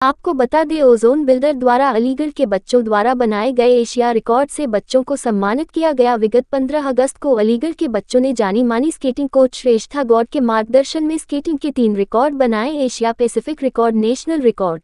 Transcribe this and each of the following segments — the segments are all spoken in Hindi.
आपको बता दें, ओजोन बिल्डर द्वारा अलीगढ़ के बच्चों द्वारा बनाए गए एशिया रिकॉर्ड से बच्चों को सम्मानित किया गया। विगत 15 अगस्त को अलीगढ़ के बच्चों ने जानी मानी स्केटिंग कोच श्रेष्ठा गौड़ के मार्गदर्शन में स्केटिंग के 3 रिकॉर्ड बनाए। Asia Pacific record, national record,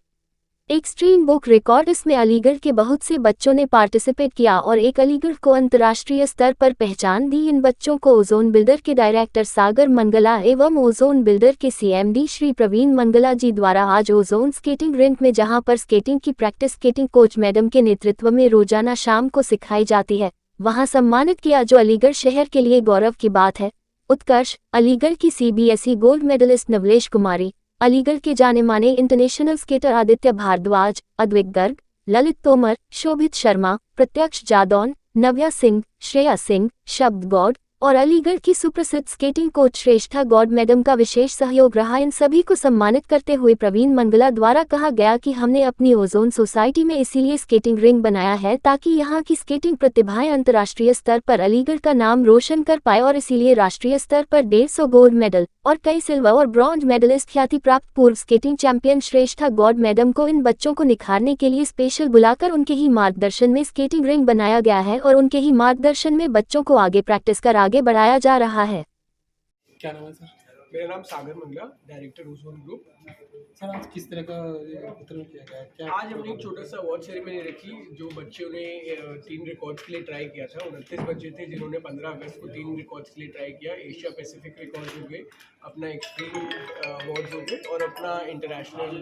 extreme book record. इसमें अलीगढ़ के बहुत से बच्चों ने पार्टिसिपेट किया और एक अलीगढ़ को अंतर्राष्ट्रीय स्तर पर पहचान दी। इन बच्चों को ओजोन बिल्डर के डायरेक्टर सागर मंगला एवं ओजोन बिल्डर के सीएमडी श्री प्रवीण मंगला जी द्वारा आज ओजोन स्केटिंग रिंक में, जहां पर स्केटिंग की प्रैक्टिस स्केटिंग कोच मैडम के नेतृत्व में रोजाना शाम को सिखाई जाती है, वहां सम्मानित किया, जो अलीगढ़ शहर के लिए गौरव की बात है। उत्कर्ष, अलीगढ़ की सीबीएसई गोल्ड मेडलिस्ट नवलेश कुमारी, अलीगढ़ के जाने माने इंटरनेशनल स्केटर आदित्य भारद्वाज, अद्विक गर्ग, ललित तोमर, शोभित शर्मा, प्रत्यक्ष जादौन, नव्या सिंह, श्रेया सिंह, शब्द गौड़ और अलीगढ़ की सुप्रसिद्ध स्केटिंग कोच श्रेष्ठा गौड़ मैडम का विशेष सहयोग रहा। इन सभी को सम्मानित करते हुए प्रवीण मंगला द्वारा कहा गया कि हमने अपनी ओजोन सोसाइटी में इसीलिए स्केटिंग रिंग बनाया है ताकि यहाँ की स्केटिंग प्रतिभाएं अंतर्राष्ट्रीय स्तर पर अलीगढ़ का नाम रोशन कर पाए, और इसीलिए राष्ट्रीय स्तर पर 150 गोल्ड मेडल और कई सिल्वर और ब्रॉन्ज मेडलिस्ट ख्याति प्राप्त पूर्व स्केटिंग चैंपियन श्रेष्ठा गौड़ मैडम को इन बच्चों को निखारने के लिए स्पेशल बुलाकर उनके ही मार्गदर्शन में स्केटिंग रिंग बनाया गया है और उनके ही मार्गदर्शन में बच्चों को आगे प्रैक्टिस कर आगे बढ़ाया जा रहा है। क्या नाम है सर? मेरा नाम Sagar Mangla, director ozone group. Sir आज किस तरह का वितरण किया गया? क्या आज हमने एक छोटा सा अवार्ड सेरेमनी रखी। जो बच्चों ने 3 रिकॉर्ड्स के लिए ट्राई किया था, 29 बच्चे थे जिन्होंने 15 अगस्त को 3 रिकॉर्ड्स के लिए ट्राई किया। एशिया पैसिफिक रिकॉर्ड्स हो गए, अपना एक्सट्रीम अवार्ड्स हो गए और अपना इंटरनेशनल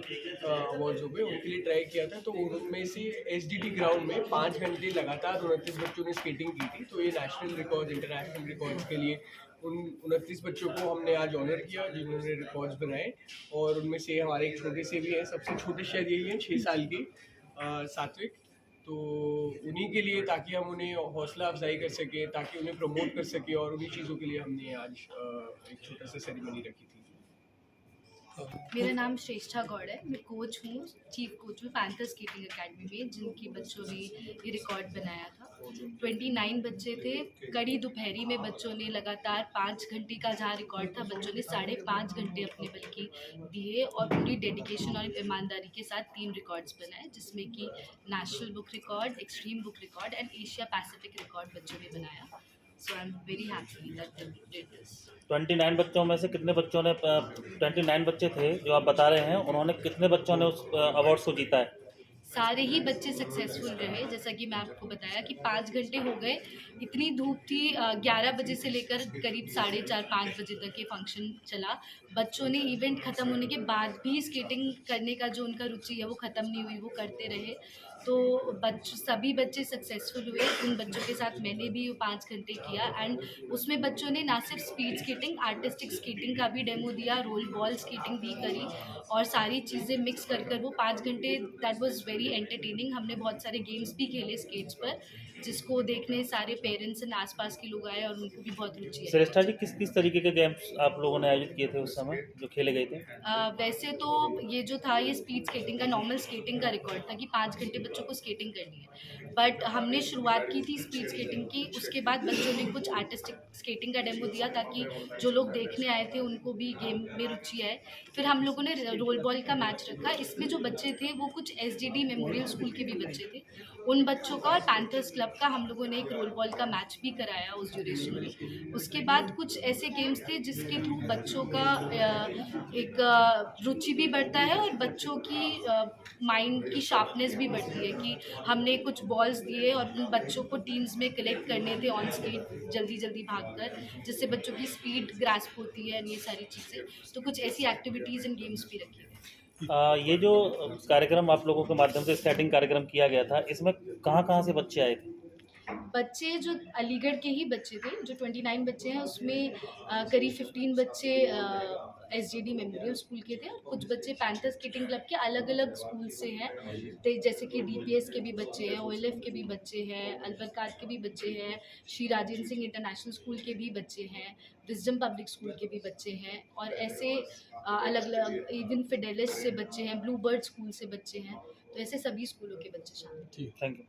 अवार्ड्स हो गए, उनके लिए ट्राई किया था। तो उनमें से एसडीटी ग्राउंड में 5 घंटे लगातार 29 बच्चों ने स्केटिंग की थी। तो ये नेशनल रिकॉर्ड, इंटरनेशनल रिकॉर्ड्स के लिए उन 29 बच्चों को हमने आज ऑनर किया जिन्होंने रिकॉर्ड्स बनाए। और उनमें से हमारे एक छोटे से भी हैं, सबसे छोटे शायद यही हैं, 6 साल के सात्विक। तो उन्हीं के लिए, ताकि हम उन्हें हौसला अफजाई कर सकें, ताकि उन्हें प्रमोट कर सकें, और उन्हीं चीज़ों के लिए हमने आज एक छोटा सा सेरेमनी रखी थी। मेरा नाम श्रेष्ठा गौड़ है। मैं कोच हूँ, चीफ कोच हूँ पैंथर स्केटिंग एकेडमी में, जिनकी बच्चों ने ये रिकॉर्ड बनाया था। 29 बच्चे थे। कड़ी दोपहरी में बच्चों ने लगातार 5 घंटे का जहाँ रिकॉर्ड था, बच्चों ने 5.5 घंटे अपने बल्कि दिए और पूरी डेडिकेशन और ईमानदारी के साथ 3 रिकॉर्ड्स बनाए, जिसमें कि national book record, extreme book record and Asia Pacific record बच्चों ने बनाया। So I'm very happy that they did this. 29 बच्चों में से कितने बच्चों ने 29 बच्चे थे जो आप बता रहे हैं, उन्होंने कितने बच्चों ने उस अवार्ड को जीता है? सारे ही बच्चे सक्सेसफुल रहे। जैसा कि मैं आपको बताया कि 5 घंटे हो गए, इतनी धूप थी। 11 बजे से लेकर करीब 4:30-5 बजे तक ये फंक्शन चला। बच्चों ने इवेंट ख़त्म होने के बाद भी स्केटिंग करने का जो उनका रुचि है वो ख़त्म नहीं हुई, वो करते रहे। तो सभी बच्चे सक्सेसफुल हुए। उन बच्चों के साथ मैंने भी 5 घंटे किया एंड उसमें बच्चों ने ना सिर्फ स्पीड स्केटिंग, आर्टिस्टिक स्केटिंग का भी डेमो दिया, रोल बॉल स्केटिंग भी करी और सारी चीज़ें मिक्स कर वो 5 घंटे, दैट वाज वेरी एंटरटेनिंग। हमने बहुत सारे गेम्स भी खेले स्केट्स पर, जिसको देखने सारे पेरेंट्स एंड आसपास के लोग आए और उनको भी बहुत रुचि है। श्रेष्ठा जी, किस किस तरीके के गेम्स आप लोगों ने आयोजित किए थे उस समय जो खेले गए थे? वैसे तो ये जो था, ये स्पीड स्केटिंग का, नॉर्मल स्केटिंग का रिकॉर्ड था कि 5 घंटे बच्चों को स्केटिंग करनी है। बट हमने शुरुआत की थी स्पीड स्केटिंग की, उसके बाद बच्चों ने कुछ आर्टिस्टिक स्केटिंग का डेमो दिया ताकि जो लोग देखने आए थे उनको भी गेम में रुचि है। फिर हम लोगों ने रोल बॉल का मैच रखा। इसमें जो बच्चे थे वो कुछ एसडीडी मेमोरियल स्कूल के भी बच्चे थे। उन बच्चों का और पैंथर्स क्लब का हम लोगों ने एक रोल बॉल का मैच भी कराया उस ड्यूरेशन में। उसके बाद कुछ ऐसे गेम्स थे जिसके थ्रू बच्चों का एक रुचि भी बढ़ता है और बच्चों की माइंड की शार्पनेस भी बढ़ती है। कि हमने कुछ बॉल्स दिए और उन बच्चों को टीम्स में कलेक्ट करने थे ऑन स्केट, जल्दी जल्दी भागकर, जिससे बच्चों की स्पीड ग्रास्प होती है, ये सारी चीज़ें। तो कुछ ऐसी एक्टिविटीज़ एंड गेम्स भी रखी गई। ये जो कार्यक्रम आप लोगों के माध्यम से स्केटिंग कार्यक्रम किया गया था, इसमें कहाँ से बच्चे आए थे? बच्चे जो अलीगढ़ के ही बच्चे थे, जो 29 बच्चे हैं उसमें करीब 15 बच्चे एसजीडी मेमोरियल स्कूल के थे और कुछ बच्चे पैंथर स्केटिंग क्लब के अलग अलग स्कूल से हैं। तो जैसे कि डीपीएस के भी बच्चे हैं, ओएलएफ के भी बच्चे हैं, अल्बरकात के भी बच्चे हैं, श्री राजेंद्र सिंह इंटरनेशनल स्कूल के भी बच्चे हैं, विजडम पब्लिक स्कूल के भी बच्चे हैं और ऐसे अलग अलग, इवन फिडेलिस से बच्चे हैं, ब्लू बर्ड स्कूल से बच्चे हैं। तो ऐसे सभी स्कूलों के बच्चे शामिल हैं। Thank you.